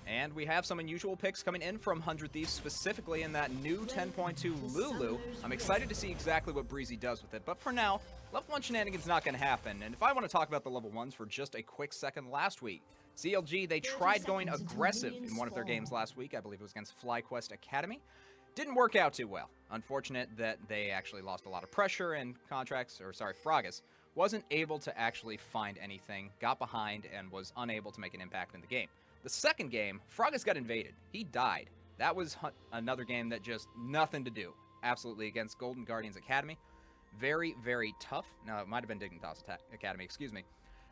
And we have some unusual picks coming in from 100 Thieves, specifically in that new 10.2 Lulu. I'm excited to see exactly what Breezy does with it, but for now, level 1 shenanigans not going to happen. And if I want to talk about the level 1s for just a quick second, last week, CLG, they tried going aggressive in one of their games last week. I believe it was against FlyQuest Academy. Didn't work out too well. Unfortunate that they actually lost a lot of pressure, and Frogis wasn't able to actually find anything, got behind, and was unable to make an impact in the game. The second game, Frogis got invaded. He died. That was another game that just nothing to do. Absolutely against Golden Guardians Academy. Very, very tough. No, it might have been Dignitas Academy, excuse me.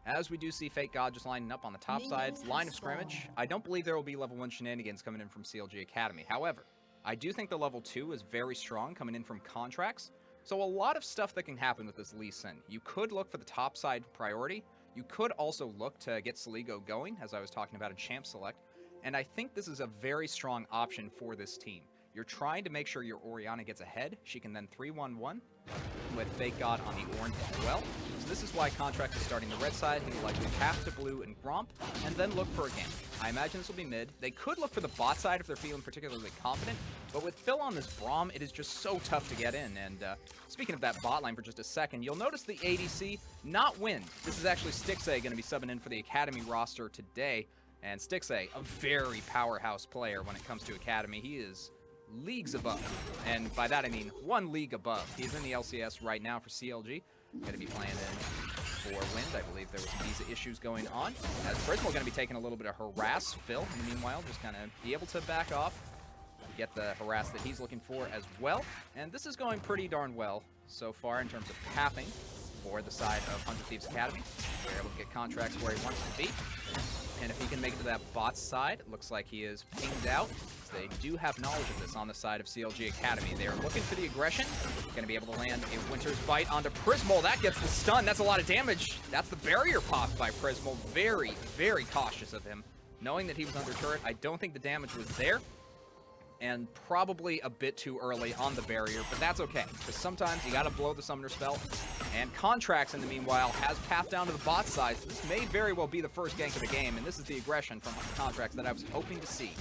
As we do see Fake God just lining up on the top side, line of scrimmage. I don't believe there will be level 1 shenanigans coming in from CLG Academy. However, I do think the level 2 is very strong coming in from Contracts. So a lot of stuff that can happen with this Lee Sin. You could look for the top side priority. You could also look to get Saligo going, as I was talking about in Champ Select, and I think this is a very strong option for this team. You're trying to make sure your Orianna gets ahead. She can then 3-1-1 with Fake God on the orange as well. So this is why Contract is starting the red side. He will likely path to blue and Gromp, and then look for a gank. I imagine this will be mid. They could look for the bot side if they're feeling particularly confident, but with Phil on this Braum, it is just so tough to get in. And speaking of that bot line for just a second, you'll notice the ADC not win. This is actually Stixxay going to be subbing in for the Academy roster today. And Stixxay, a very powerhouse player when it comes to Academy. He is leagues above. And by that I mean 1 league above. He's in the LCS right now for CLG. Going to be playing in for Wind. I believe there was some visa issues going on. As Prismal going to be taking a little bit of harass. Phil, in the meanwhile, just kind of be able to back off, get the harass that he's looking for as well. And this is going pretty darn well so far in terms of pathing for the side of 100 Thieves Academy. They're able to get Contracts where he wants to be. And if he can make it to that bot side, it looks like he is pinged out. They do have knowledge of this on the side of CLG Academy. They are looking for the aggression. Going to be able to land a Winter's Bite onto Prismal. That gets the stun. That's a lot of damage. That's the barrier pop by Prismal. Very, very cautious of him. Knowing that he was under turret, I don't think the damage was there. And probably a bit too early on the barrier, but that's okay. Because sometimes you got to blow the Summoner spell. And Contracts, in the meanwhile, has path down to the bot side. So this may very well be the first gank of the game. And this is the aggression from Contracts that I was hoping to see.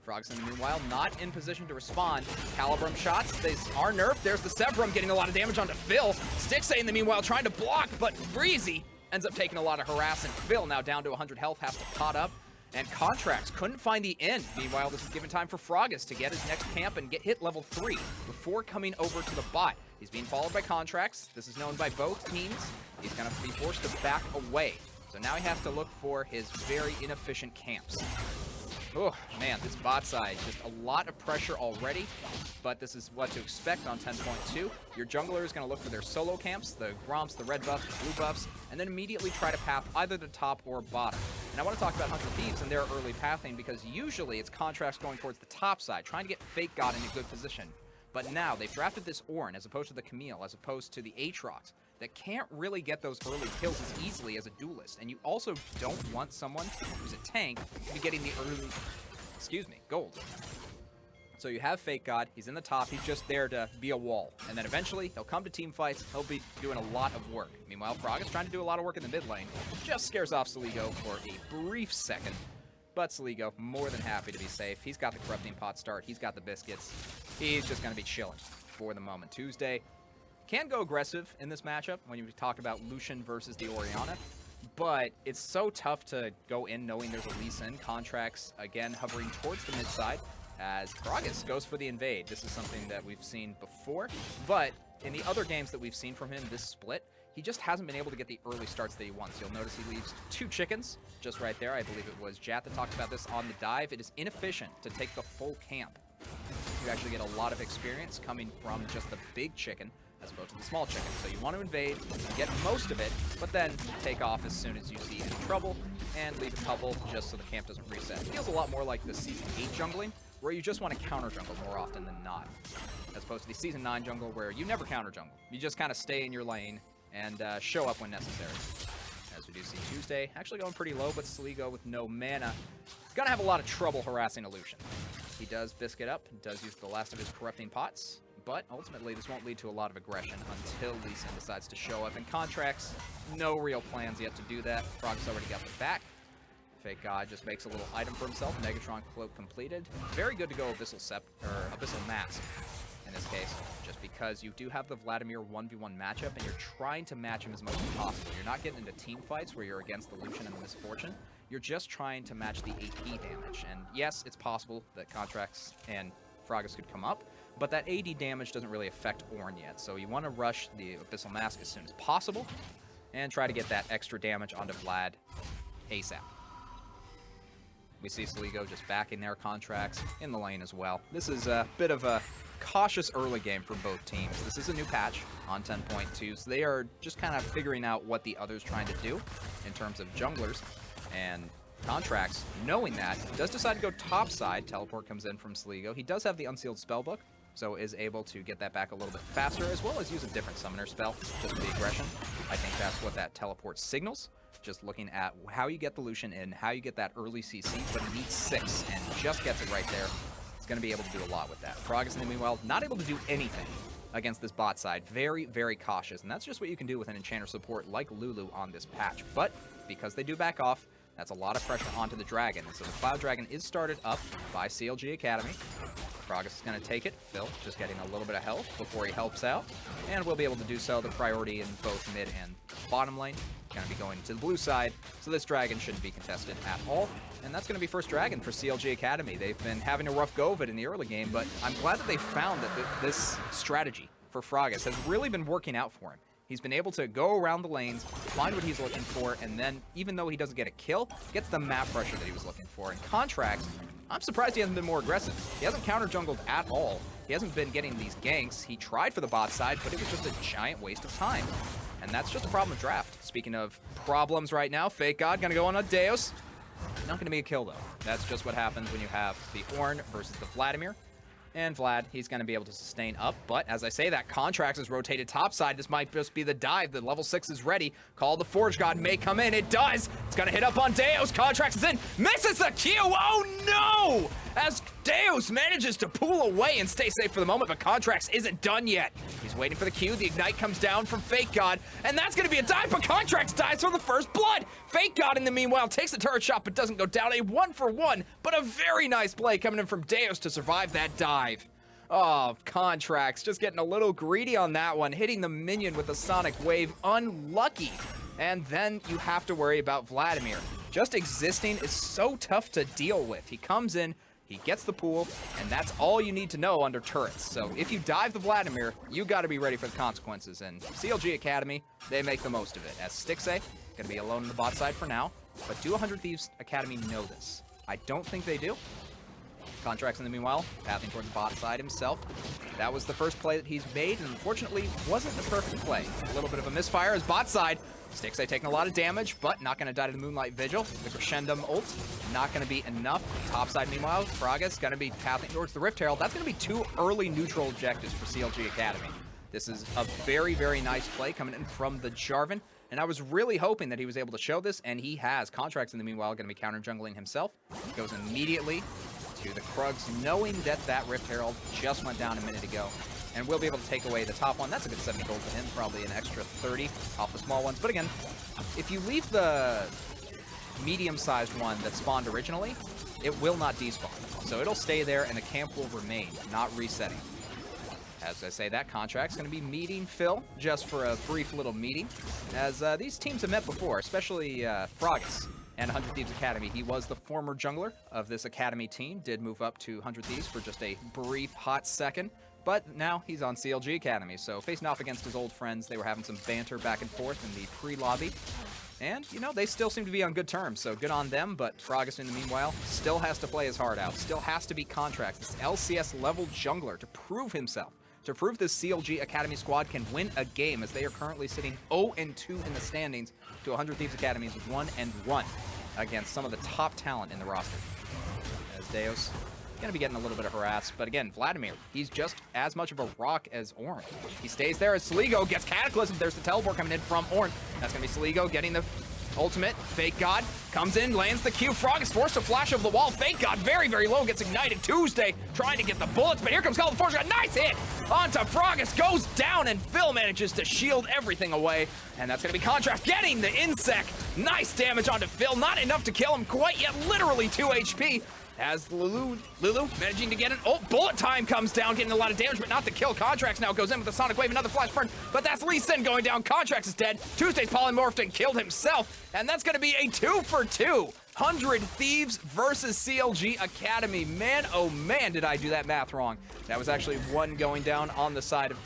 Frogs, in the meanwhile, not in position to respond. Calibrum shots, they are nerfed. There's the Severum getting a lot of damage onto Phil. Stixxay, in the meanwhile, trying to block, but Breezy ends up taking a lot of harass, and Phil, now down to 100 health, has to pot up. And Contracts couldn't find the end. Meanwhile, this is given time for Frogis to get his next camp and get hit level 3 before coming over to the bot. He's being followed by Contracts. This is known by both teams. He's going to be forced to back away. So now he has to look for his very inefficient camps. Oh, man, this bot side, just a lot of pressure already, but this is what to expect on 10.2. Your jungler is going to look for their solo camps, the Gromps, the red buffs, the blue buffs, and then immediately try to path either the top or bottom. And I want to talk about 100 Thieves and their early pathing, because usually it's Contracts going towards the top side, trying to get Fake God in a good position. But now they've drafted this Ornn as opposed to the Camille, as opposed to the Aatrox, that can't really get those early kills as easily as a duelist. And you also don't want someone who's a tank to be getting the early, gold. So you have Fake God, he's in the top, he's just there to be a wall. And then eventually, he'll come to team fights, he'll be doing a lot of work. Meanwhile, Frog is trying to do a lot of work in the mid lane, just scares off Saligo for a brief second. But Saligo, more than happy to be safe. He's got the Corrupting Pot start, he's got the biscuits. He's just going to be chilling for the moment. Tuesday can go aggressive in this matchup when you talk about Lucian versus the Orianna, but it's so tough to go in knowing there's a Lee Sin. Contracts, again, hovering towards the mid side as Frogis goes for the invade. This is something that we've seen before, but in the other games that we've seen from him this split, he just hasn't been able to get the early starts that he wants. You'll notice he leaves 2 chickens just right there. I believe it was Jat that talked about this on the dive. It is inefficient to take the full camp. You actually get a lot of experience coming from just the big chicken as opposed to the small chicken. So you want to invade, get most of it, but then take off as soon as you see any trouble and leave a couple just so the camp doesn't reset. It feels a lot more like the Season 8 jungling, where you just want to counter jungle more often than not, as opposed to the Season 9 jungle where you never counter jungle. You just kind of stay in your lane and show up when necessary. As we do see Tuesday, actually going pretty low, but Saligo with no mana, gonna have a lot of trouble harassing Illusion. He does biscuit up, does use the last of his Corrupting Pots, but ultimately this won't lead to a lot of aggression until Lee Sin decides to show up. And Contracts, no real plans yet to do that. Frog's already got the back. Fake God just makes a little item for himself. Megatron Cloak completed. Very good to go Abyssal Mask in this case, just because you do have the Vladimir 1v1 matchup, and you're trying to match him as much as possible. You're not getting into team fights where you're against the Lucian and the Misfortune. You're just trying to match the AP damage. And yes, it's possible that Contracts and Frogis could come up, but that AD damage doesn't really affect Ornn yet. So you want to rush the Abyssal Mask as soon as possible and try to get that extra damage onto Vlad ASAP. We see Sligo just backing their Contracts in the lane as well. This is a bit of a cautious early game for both teams. This is a new patch on 10.2, so they are just kind of figuring out what the other's trying to do in terms of junglers. And Contracts, knowing that, does decide to go topside. Teleport comes in from Sligo. He does have the Unsealed Spellbook, so is able to get that back a little bit faster, as well as use a different summoner spell just for the aggression. I think that's what that teleport signals. Just looking at how you get the Lucian in, how you get that early CC, but he needs 6 and just gets it right there. He's going to be able to do a lot with that. Frogis, in the meanwhile, not able to do anything against this bot side. Very, very cautious, and that's just what you can do with an Enchanter support like Lulu on this patch. But because they do back off, that's a lot of pressure onto the Dragon. And so the Cloud Dragon is started up by CLG Academy. Frogis is going to take it. Phil just getting a little bit of health before he helps out. And we'll be able to do so. The priority in both mid and bottom lane going to be going to the blue side. So this Dragon shouldn't be contested at all. And that's going to be first Dragon for CLG Academy. They've been having a rough go of it in the early game, but I'm glad that they found that this strategy for Frogis has really been working out for him. He's been able to go around the lanes, find what he's looking for, and then, even though he doesn't get a kill, gets the map pressure that he was looking for. In contract, I'm surprised he hasn't been more aggressive. He hasn't counter-jungled at all. He hasn't been getting these ganks. He tried for the bot side, but it was just a giant waste of time. And that's just a problem with draft. Speaking of problems right now, Fake God gonna go on a Deus. Not gonna be a kill, though. That's just what happens when you have the Ornn versus the Vladimir. And Vlad, he's going to be able to sustain up, but as I say that, Contracts is rotated topside. This might just be the dive. The level 6 is ready. Call the Forge God may come in. It does. It's going to hit up on Deus. Contracts is in. Misses the Q. Oh, no! As Deus manages to pull away and stay safe for the moment, but Contracts isn't done yet. He's waiting for the Q. The Ignite comes down from Fake God, and that's going to be a dive, but Contracts dies from the first blood. Fake God, in the meanwhile, takes the turret shot, but doesn't go down. A 1-for-1, but a very nice play coming in from Deus to survive that dive. Oh, Contracts just getting a little greedy on that one, hitting the minion with a Sonic Wave. Unlucky. And then you have to worry about Vladimir. Just existing is so tough to deal with. He comes in, he gets the pool, and that's all you need to know under turrets. So if you dive the Vladimir, you got to be ready for the consequences. And CLG Academy, they make the most of it. As Stixxay, going to be alone on the bot side for now. But do 100 Thieves Academy know this? I don't think they do. Contracts, in the meanwhile, pathing towards the bot side himself. That was the first play that he's made, and unfortunately wasn't the perfect play. A little bit of a misfire as bot side. Stixxay taking a lot of damage, but not going to die to the Moonlight Vigil. The Crescendum ult, not going to be enough. Top side, meanwhile, Frogis going to be pathing towards the Rift Herald. That's going to be 2 early neutral objectives for CLG Academy. This is a very, very nice play coming in from the Jarvan, and I was really hoping that he was able to show this, and he has. Contracts, in the meanwhile, going to be counter-jungling himself. Goes immediately to the Krugs, knowing that that Rift Herald just went down a minute ago. And we'll be able to take away the top one. That's a good 70 gold to him, probably an extra 30 off the small ones. But again, if you leave the medium-sized one that spawned originally, it will not despawn. So it'll stay there, and the camp will remain, not resetting. As I say, that Contract's going to be meeting Phil just for a brief little meeting, as these teams have met before, especially Frogis and 100 Thieves Academy. He was the former jungler of this Academy team, did move up to 100 Thieves for just a brief hot second, but now he's on CLG Academy, so facing off against his old friends, they were having some banter back and forth in the pre-lobby, and, you know, they still seem to be on good terms, so good on them, but Frogis, in the meanwhile, still has to play his heart out, still has to be Contracts, this LCS-level jungler, to prove himself, to prove this CLG Academy squad can win a game, as they are currently sitting 0-2 in the standings to 100 Thieves Academy's 1-1 against some of the top talent in the roster. As Deus gonna be getting a little bit of harass, but again, Vladimir, he's just as much of a rock as Ornn. He stays there as Sligo gets Cataclysm. There's the teleport coming in from Ornn. That's gonna be Sligo getting the ultimate. Fake God comes in, lands the Q. Frog is forced to flash over the wall. Fake God very, very low, gets ignited. Tuesday trying to get the bullets, but here comes Call the Forge God. Nice hit onto Frogis, goes down, and Phil manages to shield everything away. And that's going to be Contract getting the Insect. Nice damage onto Phil. Not enough to kill him quite yet. Literally 2 HP. As Lulu managing to get it. Oh, bullet time comes down, getting a lot of damage, but not the kill. Contracts now goes in with the Sonic Wave, another flash burn, but that's Lee Sin going down. Contracts is dead. Tuesday's polymorphed and killed himself, and that's gonna be a 2 for 2. 100 Thieves versus CLG Academy. Man, oh man, did I do that math wrong. That was actually 1 going down on the side of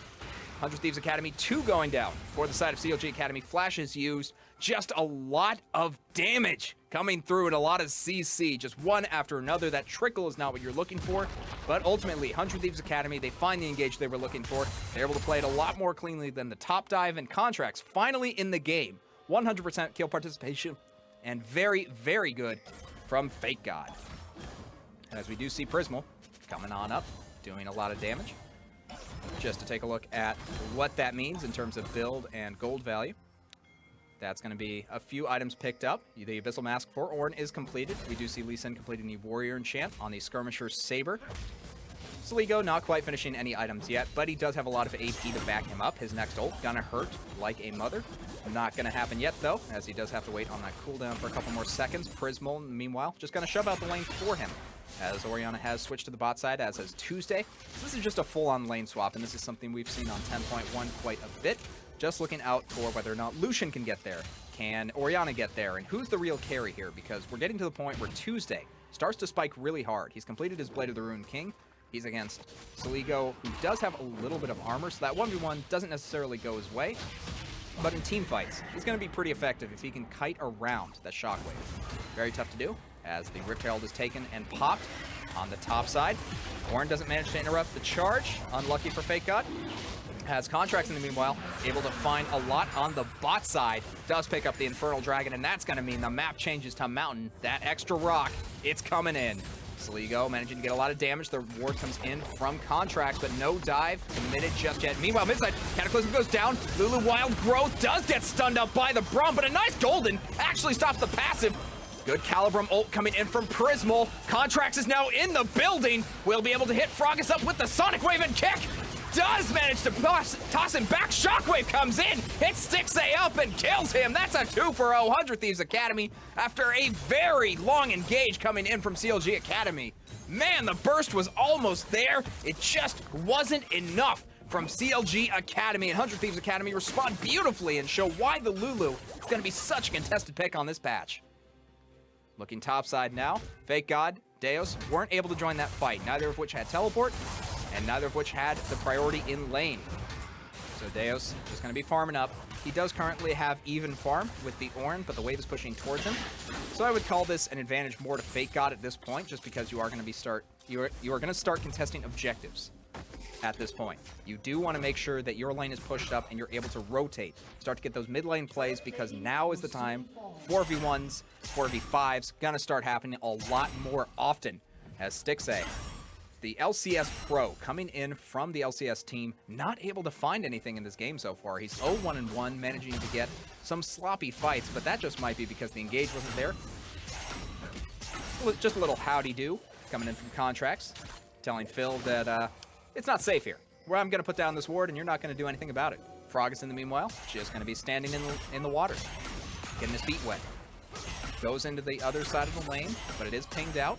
100 Thieves Academy, 2 going down for the side of CLG Academy. Flash is used. Just a lot of damage coming through and a lot of CC, just one after another. That trickle is not what you're looking for, but ultimately 100 Thieves Academy, they find the engage they were looking for. They're able to play it a lot more cleanly than the top dive, and Contracts finally in the game. 100% kill participation, and very, very good from Fake God. As we do see Prismal coming on up, doing a lot of damage. Just to take a look at what that means in terms of build and gold value. That's going to be a few items picked up. The Abyssal Mask for Ornn is completed. We do see Lee Sin completing the Warrior Enchant on the Skirmisher's Saber. Sligo not quite finishing any items yet, but he does have a lot of AP to back him up. His next ult gonna hurt like a mother. Not gonna happen yet though, as he does have to wait on that cooldown for a couple more seconds. Prismal, meanwhile, just gonna shove out the lane for him, as Orianna has switched to the bot side, as has Tuesday. This is just a full-on lane swap, and this is something we've seen on 10.1 quite a bit. Just looking out for whether or not Lucian can get there. Can Orianna get there? And who's the real carry here? Because we're getting to the point where Tuesday starts to spike really hard. He's completed his Blade of the Ruined King. He's against Sligo, who does have a little bit of armor, so that 1v1 doesn't necessarily go his way. But in team fights, he's going to be pretty effective if he can kite around that Shockwave. Very tough to do, as the Rift Herald is taken and popped on the top side. Ornn doesn't manage to interrupt the charge. Unlucky for Fake God. Has Contracts in the meanwhile, able to find a lot on the bot side. Does pick up the Infernal Dragon, and that's going to mean the map changes to Mountain. That extra rock, it's coming in. Sligo managing to get a lot of damage. The ward comes in from Contracts, but no dive committed just yet. Meanwhile, midside, Cataclysm goes down. Lulu Wild Growth does get stunned up by the Braum, but a nice Golden actually stops the passive. Good Calibrum ult coming in from Prismal. Contracts is now in the building. We'll be able to hit Froggus up with the Sonic Wave and kick. Does manage to toss him back. Shockwave comes in, hits Stixxay up and kills him. That's a 2 for 100 Thieves Academy after a very long engage coming in from CLG Academy. Man, the burst was almost there. It just wasn't enough from CLG Academy. And 100 Thieves Academy respond beautifully and show why the Lulu is going to be such a contested pick on this patch. Looking topside now, Fake God, Deus weren't able to join that fight, neither of which had teleport, and neither of which had the priority in lane. So Deus just going to be farming up. He does currently have even farm with the Ornn, but the wave is pushing towards him. So I would call this an advantage more to Fake God at this point, just because you are going to be you are going to start contesting objectives at this point. You do want to make sure that your lane is pushed up and you're able to rotate. Start to get those mid lane plays, because now is the time. 4v1s, 4v5s, gonna start happening a lot more often. As Stixxay, the LCS Pro coming in from the LCS team, not able to find anything in this game so far. He's 0-1-1, managing to get some sloppy fights, but that just might be because the engage wasn't there. Just a little howdy-do coming in from Contracts, telling Phil that it's not safe here. Where I'm gonna put down this ward and you're not gonna do anything about it. Froggus in the meanwhile, just gonna be standing in the water, getting his feet wet. Goes into the other side of the lane, but it is pinged out.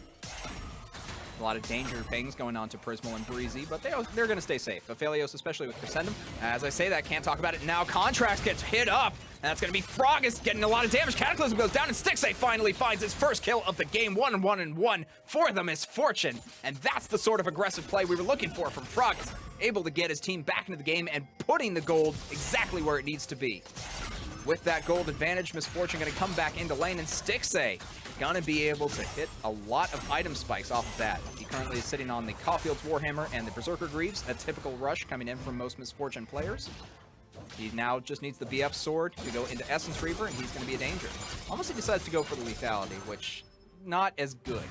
A lot of danger things going on to Prismal and Breezy, but they're going to stay safe. Aphelios, especially with Crescendum. As I say that, can't talk about it now. Contracts gets hit up, and that's going to be Froggus getting a lot of damage. Cataclysm goes down, and Stixxay finally finds his first kill of the game. 1-1-1 for the Misfortune, and that's the sort of aggressive play we were looking for from Froggus. Able to get his team back into the game and putting the gold exactly where it needs to be. With that gold advantage, Misfortune going to come back into lane, and Stixxay going to be able to hit a lot of item spikes off of that. He currently is sitting on the Caulfield's Warhammer and the Berserker Greaves, a typical rush coming in from most Misfortune players. He now just needs the BF Sword to go into Essence Reaver, and he's going to be a danger. Almost he decides to go for the lethality, which not as good,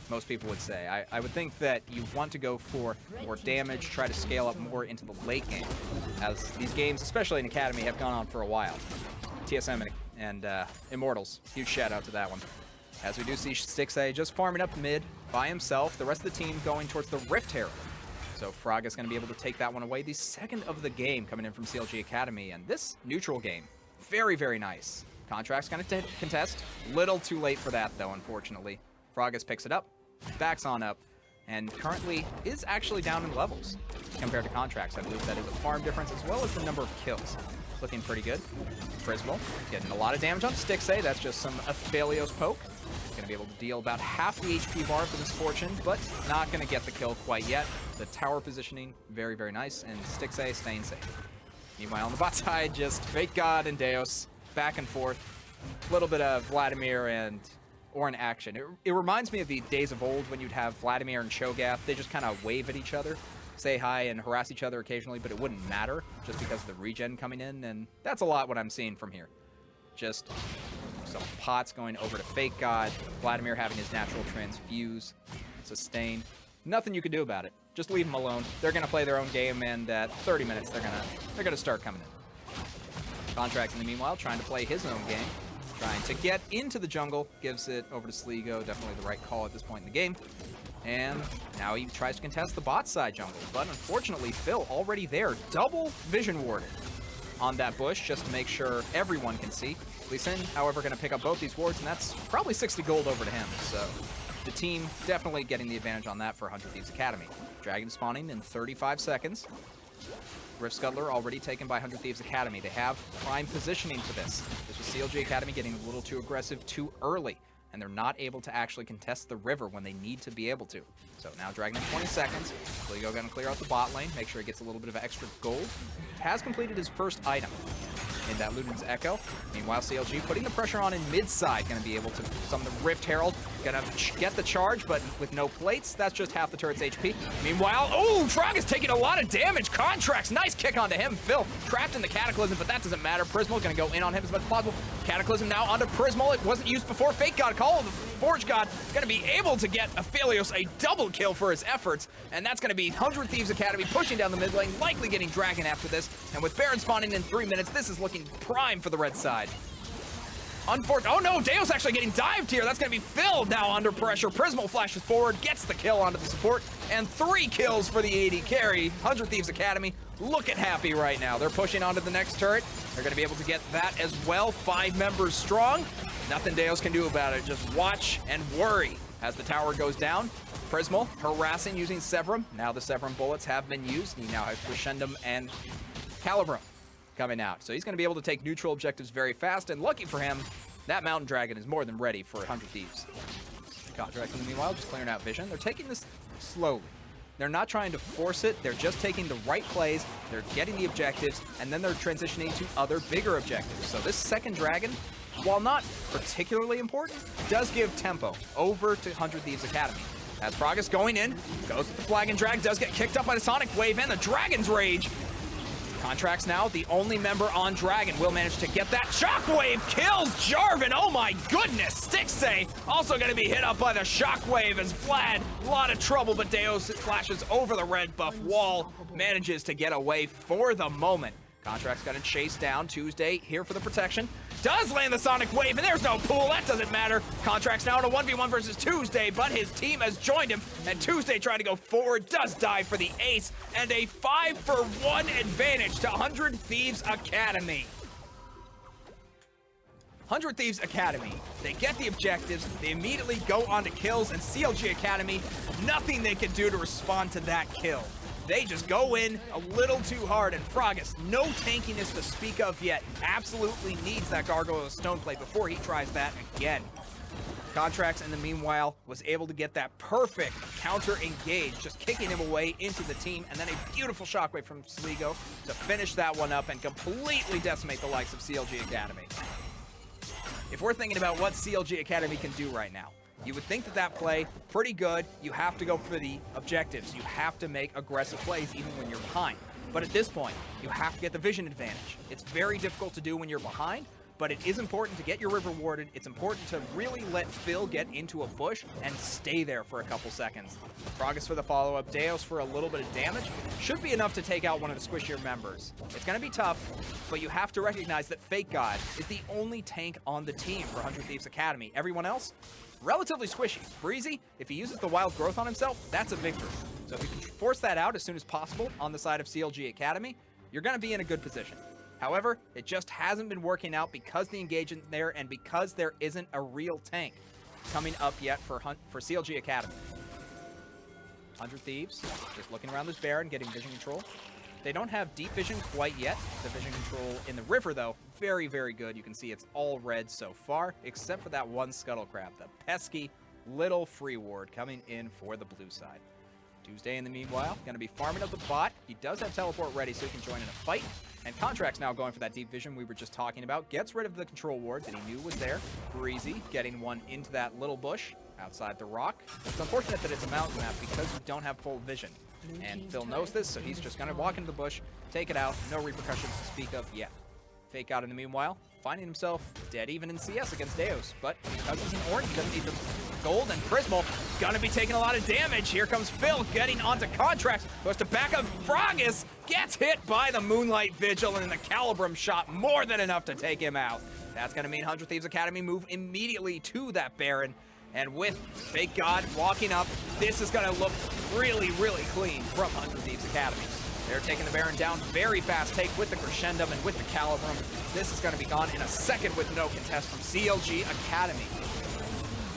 most people would say. I would think that you want to go for more damage, try to scale up more into the late game, as these games, especially in Academy, have gone on for a while. TSM and Immortals, huge shout out to that one. As we do see Stixxay just farming up mid by himself, the rest of the team going towards the Rift Herald. So Froggus going to be able to take that one away. The second of the game coming in from CLG Academy, and this neutral game, very, very nice. Contract's gonna contest. Little too late for that, though, unfortunately. Froggus picks it up, backs on up, and currently is actually down in levels compared to Contracts. I believe that is a farm difference as well as the number of kills. Looking pretty good. Prismal getting a lot of damage on Stixxay. That's just some Aphelios poke. Gonna be able to deal about half the HP bar for Misfortune, but not gonna get the kill quite yet. The tower positioning, very, very nice, and Stixxay staying safe. Meanwhile, on the bot side, just Fake God and Deos back and forth. A little bit of Vladimir and Ornn action. It reminds me of the days of old when you'd have Vladimir and Cho'Gath. They just kind of wave at each other, say hi, and harass each other occasionally, but it wouldn't matter just because of the regen coming in, and that's a lot what I'm seeing from here. Just some pots going over to Fake God, Vladimir having his natural transfuse, sustain. Nothing you can do about it. Just leave them alone. They're gonna play their own game, and at 30 minutes, they're gonna start coming in. Contracts in the meanwhile trying to play his own game, trying to get into the jungle, gives it over to Sligo. Definitely the right call at this point in the game. And now he tries to contest the bot side jungle, but unfortunately Phil already there, double vision warded on that bush just to make sure everyone can see. Lee Sin, however, going to pick up both these wards, and that's probably 60 gold over to him. So the team definitely getting the advantage on that for 100 Thieves Academy. Dragon spawning in 35 seconds. Rift Scuttler already taken by 100 Thieves Academy. They have prime positioning for this. This was CLG Academy getting a little too aggressive too early, and they're not able to actually contest the river when they need to be able to. So now Dragon in 20 seconds. Sligo going to clear out the bot lane, make sure he gets a little bit of extra gold. Has completed his first item in that Luden's Echo. Meanwhile, CLG putting the pressure on in mid-side, going to be able to summon the Rift Herald. Going to get the charge, but with no plates, that's just half the turret's HP. Meanwhile, oh, Frog is taking a lot of damage. Contracts, nice kick onto him. Phil trapped in the Cataclysm, but that doesn't matter. Prismal going to go in on him as much as possible. Cataclysm now onto Prismal. It wasn't used before. Fake God, Call of the Forge God, going to be able to get Aphelios a double kill for his efforts, and that's going to be 100 Thieves Academy pushing down the mid lane, likely getting Dragon after this. And with Baron spawning in 3 minutes, this is looking prime for the red side. Unfortunate. Oh no, Deo's actually getting dived here. That's going to be Phil now under pressure. Prismal flashes forward, gets the kill onto the support, and 3 kills for the AD carry. 100 Thieves Academy looking happy right now. They're pushing onto the next turret. They're going to be able to get that as well. 5 members strong. Nothing Deos can do about it. Just watch and worry as the tower goes down. Prismal harassing using Severum. Now the Severum bullets have been used. He now has Crescendum and Calibrum coming out. So he's going to be able to take neutral objectives very fast, and lucky for him, that Mountain Dragon is more than ready for 100 Thieves. Contracts in the meanwhile just clearing out vision. They're taking this slowly. They're not trying to force it. They're just taking the right plays. They're getting the objectives, and then they're transitioning to other bigger objectives. So this second Dragon, while not particularly important, does give tempo over to 100 Thieves Academy. As Froggus going in, goes with the Flag and Drag, does get kicked up by the Sonic Wave and the Dragon's Rage. Contracts now, the only member on Dragon will manage to get that Shockwave, kills Jarvan. Oh my goodness, Stixxay also going to be hit up by the Shockwave as Vlad, a lot of trouble, but Deos flashes over the red buff wall, manages to get away for the moment. Contract's got to chase down Tuesday here for the protection. Does land the Sonic Wave, and there's no pool. That doesn't matter. Contract's now in a 1v1 versus Tuesday, but his team has joined him, and Tuesday trying to go forward, does die for the ace, and a 5-for-1 advantage to 100 Thieves Academy. 100 Thieves Academy, they get the objectives, they immediately go on to kills, and CLG Academy, nothing they can do to respond to that kill. They just go in a little too hard, and Froggus, no tankiness to speak of yet, absolutely needs that Gargoyle Stone Plate before he tries that again. Contracts, in the meanwhile, was able to get that perfect counter engage, just kicking him away into the team, and then a beautiful Shockwave from Sligo to finish that one up and completely decimate the likes of CLG Academy. If we're thinking about what CLG Academy can do right now, you would think that that play, pretty good. You have to go for the objectives. You have to make aggressive plays even when you're behind. But at this point, you have to get the vision advantage. It's very difficult to do when you're behind, but it is important to get your river warded. It's important to really let Phil get into a bush and stay there for a couple seconds. Froggus for the follow-up, Deos for a little bit of damage. Should be enough to take out one of the squishier members. It's going to be tough, but you have to recognize that Fake God is the only tank on the team for 100 Thieves Academy. Everyone else, relatively squishy. Breezy, if he uses the Wild Growth on himself, that's a victory. So if you can force that out as soon as possible on the side of CLG Academy, you're going to be in a good position. However, it just hasn't been working out because the engagement there and because there isn't a real tank coming up yet for CLG Academy. 100 Thieves, just looking around this Baron, getting vision control. They don't have deep vision quite yet. The vision control in the river, though, very, very good. You can see it's all red so far, except for that one Scuttle Crab, the pesky little free ward coming in for the blue side. Tuesday, in the meanwhile, going to be farming up the bot. He does have teleport ready, so he can join in a fight. And Contract's now going for that deep vision we were just talking about. Gets rid of the control ward that he knew was there. Breezy getting one into that little bush outside the rock. It's unfortunate that it's a mountain map because you don't have full vision. And Phil knows this, so he's just going to walk into the bush, take it out, no repercussions to speak of yet. Fake out in the meanwhile, finding himself dead even in CS against Deus, but because he's an orange, he doesn't need the gold, and Prismal gonna be taking a lot of damage. Here comes Phil getting onto Contracts, goes to back up Frogis, gets hit by the Moonlight Vigil, and the Calibrum shot more than enough to take him out. That's gonna mean 100 Thieves Academy move immediately to that Baron. And with Fake God walking up, this is going to look really, really clean from 100 Thieves Academy. They're taking the Baron down very fast take with the Crescendum and with the Calibrum. This is going to be gone in a second with no contest from CLG Academy.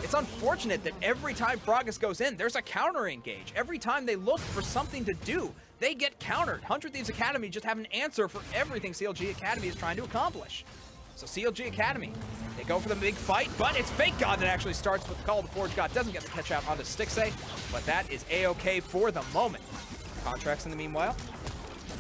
It's unfortunate that every time Frogis goes in, there's a counter engage. Every time they look for something to do, they get countered. 100 Thieves Academy just have an answer for everything CLG Academy is trying to accomplish. So CLG Academy, they go for the big fight, but it's Fake God that actually starts with the Call of the Forge God. Doesn't get the catch out onto Stixxay, but that is A-okay for the moment. Contracts in the meanwhile.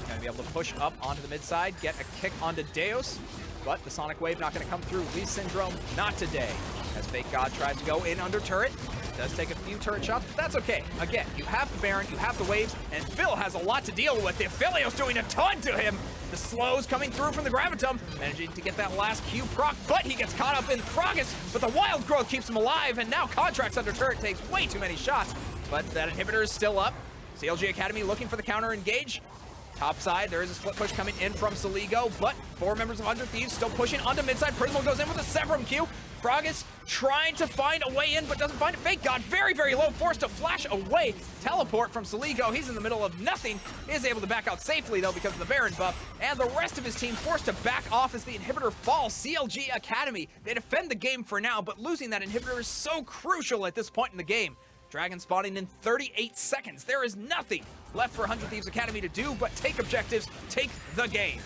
Gonna be able to push up onto the mid side, get a kick onto Deus, but the Sonic Wave not gonna come through. Lee Syndrome, not today. As Fake God tries to go in under turret. Does take a few turret shots, but that's okay. Again, you have the Baron, you have the waves, and Phil has a lot to deal with. The Aphelios doing a ton to him. The slows coming through from the Gravitum, managing to get that last Q proc, but he gets caught up in Frogis, but the Wild Growth keeps him alive, and now Contracts under turret takes way too many shots, but that inhibitor is still up. CLG Academy looking for the counter engage. Top side, there is a split push coming in from Soligo, but 4 members of 100 Thieves still pushing onto mid side. Prismal goes in with a Severum Q. Frogis trying to find a way in, but doesn't find it. Fake God, very, very low, forced to flash away. Teleport from Soligo, he's in the middle of nothing. Is able to back out safely, though, because of the Baron buff. And the rest of his team forced to back off as the inhibitor falls. CLG Academy, they defend the game for now, but losing that inhibitor is so crucial at this point in the game. Dragon spawning in 38 seconds. There is nothing left for 100 Thieves Academy to do but take objectives, take the game.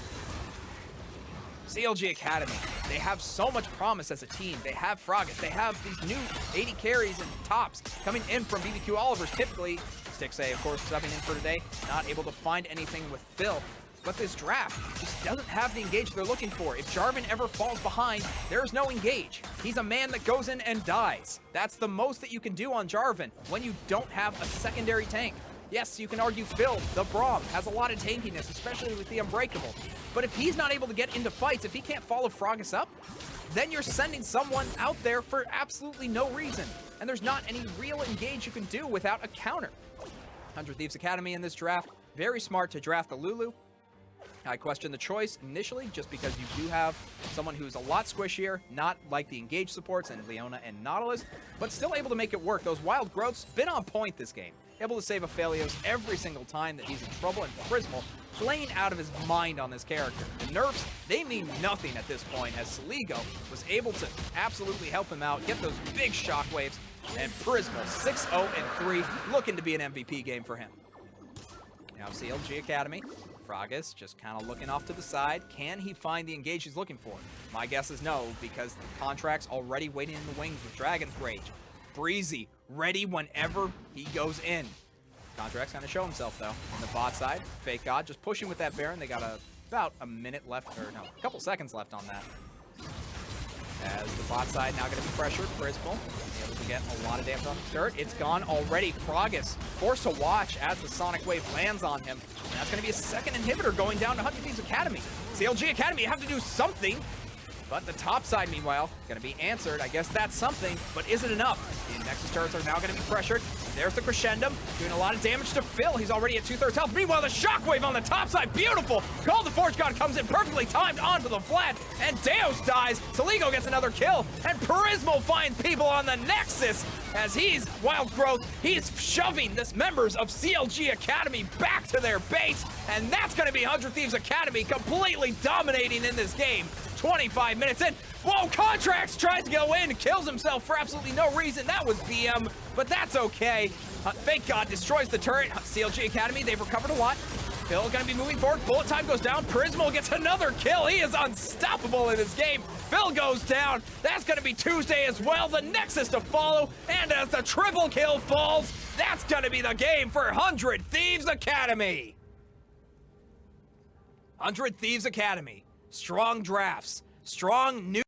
CLG Academy, they have so much promise as a team. They have Frogis, they have these new 80 carries and tops coming in from BBQ Olivers typically. Stixxay, of course, subbing in for today, not able to find anything with Phil. But this draft just doesn't have the engage they're looking for. If Jarvan ever falls behind, there's no engage. He's a man that goes in and dies. That's the most that you can do on Jarvan when you don't have a secondary tank. Yes, you can argue Phil, the Braum, has a lot of tankiness, especially with the Unbreakable. But if he's not able to get into fights, if he can't follow Frogis up, then you're sending someone out there for absolutely no reason. And there's not any real engage you can do without a counter. 100 Thieves Academy in this draft, very smart to draft the Lulu. I question the choice initially just because you do have someone who's a lot squishier, not like the engage supports and Leona and Nautilus, but still able to make it work. Those Wild Growths been on point this game. Able to save Aphelios every single time that he's in trouble, and Prismal playing out of his mind on this character. The nerfs, they mean nothing at this point, as Soligo was able to absolutely help him out, get those big shockwaves, and Prismal 6-0-3, looking to be an MVP game for him. Now CLG Academy. Frogis just kind of looking off to the side. Can he find the engage he's looking for? My guess is no, because the Contract's already waiting in the wings with Dragon's Rage. Breezy, ready whenever he goes in. Contract's gonna show himself, though. On the bot side, Fake God just pushing with that Baron. They got about a minute left, or no, a couple seconds left on that. As the bot side now gonna be pressured, Prismal able to get a lot of damage on the turret. It's gone already. Frogis forced to watch as the Sonic Wave lands on him. And that's gonna be a second inhibitor going down to 100 Thieves Academy. CLG Academy have to do something, But the top side, meanwhile, going to be answered. I guess that's something, but is it enough? The Nexus turrets are now going to be pressured. There's the Crescendum, doing a lot of damage to Phil. He's already at 2/3 health. Meanwhile, the Shockwave on the top side, beautiful! Call the Forge God comes in perfectly timed onto the flat, and Deus dies. Saligo gets another kill, and Prismo finds people on the Nexus as he's, Wild Growth, he's shoving this members of CLG Academy back to their base, and that's going to be 100 Thieves Academy completely dominating in this game. 25 minutes in. Whoa, Contracts tries to go in, kills himself for absolutely no reason. That was BM, but that's okay. Fake God destroys the turret. CLG Academy, they've recovered a lot. Phil gonna be moving forward. Bullet time goes down. Prismo gets another kill. He is unstoppable in this game. Phil goes down. That's gonna be Tuesday as well. The Nexus to follow. And as the triple kill falls, that's gonna be the game for 100 Thieves Academy. 100 Thieves Academy. Strong drafts. Strong new